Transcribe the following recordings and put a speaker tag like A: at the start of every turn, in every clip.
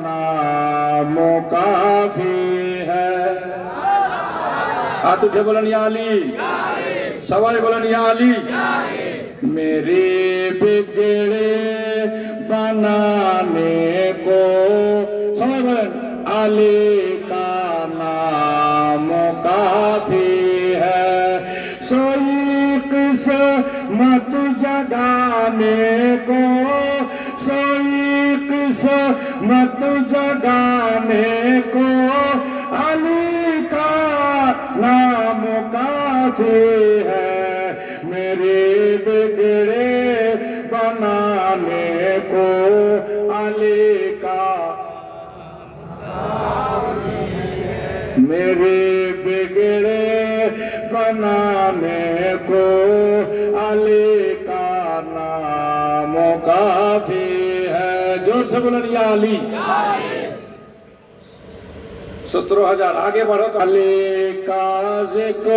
A: नाम काफी है। हाथ उठे बोलन या अली, सवाई बोलन या अली। मेरे बिगड़े बनाने को सवाई बोलन अली का नाम काफी है। सोई किस्मत जगाने को, सोई किस्मत जगाने को अली का नाम काफी है। मेरे बिगड़े बनाने को अली का, मेरे बिगड़े बनाने को अली का नाम काफी है। जोर से बोलन या अली। 17,000 आगे बढ़ो तो अली का जिक्र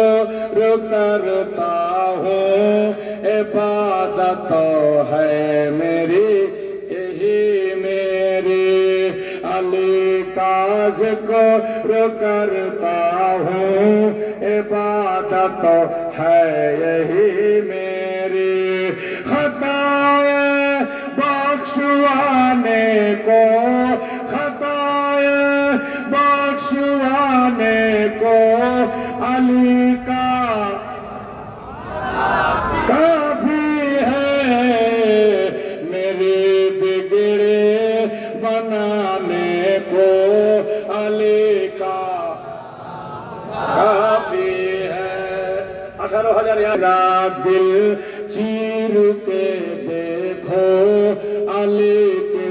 A: करता हूँ, इबादत है मेरी यही मेरी। अली का जिक्र करता हूँ, इबादत है यही मेरी। खताएं बख्शवाने को, खताएं बख्शवाने को अली का काफी है। मेरे बिगड़े बनाने को अली का काफी है। 18,000 याद दिल चीर के देखो अली के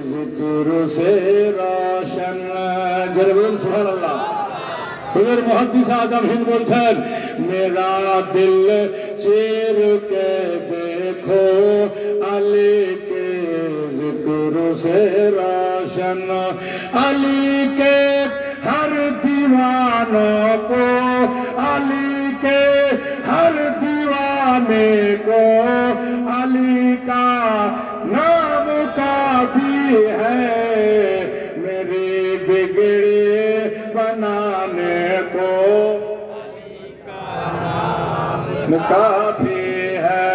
A: जिक्र से रोशन। जरूर सुभान अल्लाह। हुजूर मुहद्दिस आजम हिंद बोलছেন मेरा दिल चीर के देखो अली के जिक्र से रोशन। अली के हर दीवानों को, अली के हर दीवाने को अली का नाम काफी है। मेरे बिगड़े बनाने को काफी है।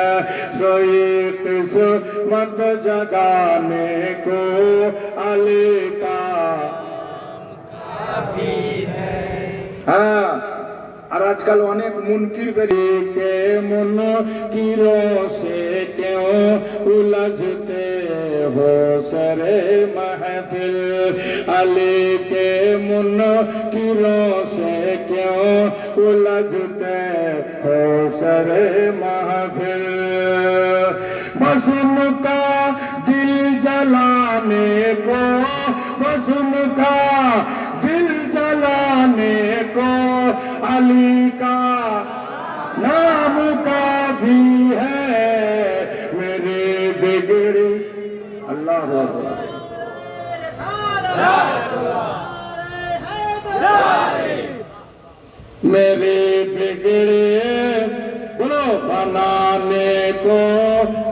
A: सोई किस्मत जगाने को अली का काफी है। हाँ, और आजकल अनेक मुनकिर के मुनकिरों से क्यों उलझते हो सरे महफिल। अली के मुनकिरों से क्यों उलझते हो सरे महफिल। बस उनका दिल जलाने को, बस उनका दिल जलाने को अली का नाम काफी है। मेरे बिगड़ी अल्लाह मेरे बिगड़े बोलो बनाने को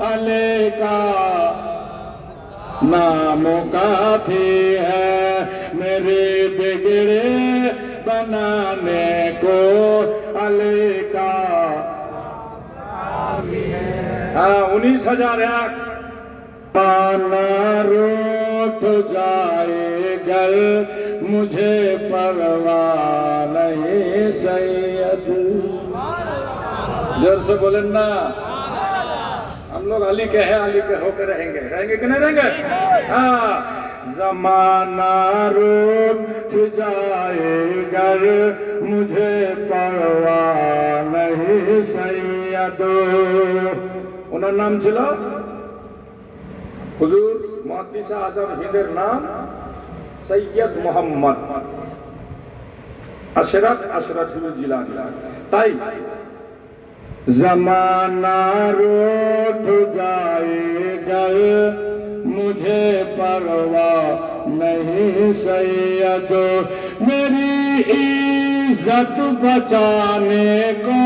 A: अली का नाम काफी है। मेरे बिगड़े बनाने को अली का काफी है। हाँ, 19,001 पाना रूठ जाएगा मुझे परवाह नहीं सैयद। जोर से बोलें ना। हम लोग अली के हैं, अली के होकर रहेंगे, रहेंगे कि नहीं रहेंगे। हाँ, जमाना रूठ जाएगा मुझे परवाह नहीं सैयद। उनर नाम ছিল হুজুর মুহাদ্দিস আজম হিন্দের নাম সৈয়দ মোহাম্মদ আশরাফুল জিলানী। তাই जमाना रूठ जाएगा मुझे परवाह नहीं सैयद। मेरी इज्जत बचाने को,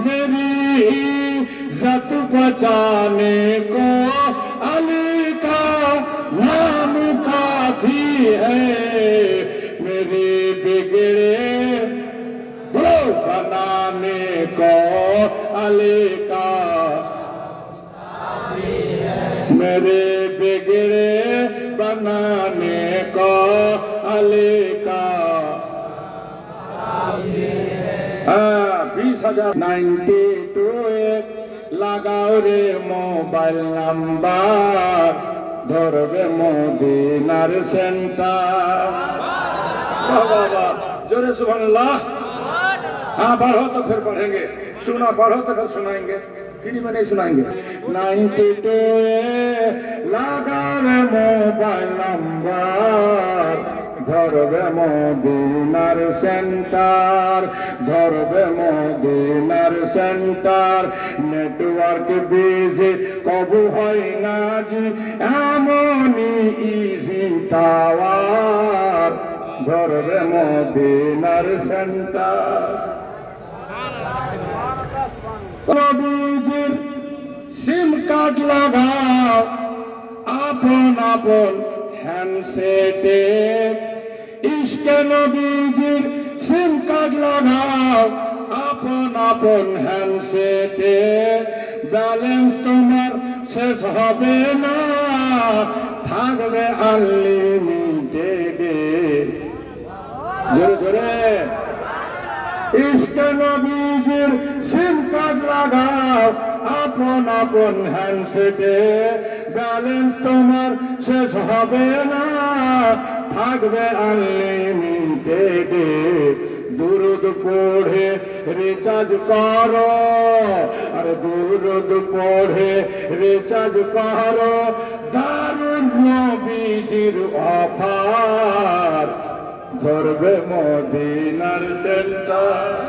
A: मेरी इज्जत बचाने को अली का नाम काफी है मेरी बिगड़े बनाने को अली का मेरे बिगड़े बनाने को अली का 20,000 92 লাগাও রে মোবাইল নাম্বার ধরবে মদিনার সেন্টার বাবা जोरे सुभानअल्लाह हाँ पढ़ो तो फिर पढ़ेंगे सुना पढ़ो तो फिर सुनाएंगे फ्री में नहीं सुनाएंगे 92 লাগাবে মোবাইল নাম্বার ধরবে মদিনার সেন্টার ধরবে মদিনার সেন্টার নেটওয়ার্ক বিজি কবু হয় না জি এমনই ইজি টাওয়ার ধরবে মদিনার সেন্টার নবীজির সিম কার্ড লাগাও আপন আপন হ্যান্ডসেটে ইশকে নবীজির সিম কার্ড লাগাও আপন আপন হ্যান্ডসেটে ব্যালেন্স তোমার শেষ হবে না থাকবে আনলিমিটেডে জোরে জোরে ইশকে নবীজির সিম কার্ড লাগাও আপন আপন হ্যান্ডসেটে ব্যালেন্স তোমার শেষ হবে না থাকবে আনলিমিটেডে দুরুদ পড়ে রিচার্জ করো আর দুরুদ পড়ে রিচার্জ করো দারুন নবীজির অফার ধরবে মদিনার সেন্টার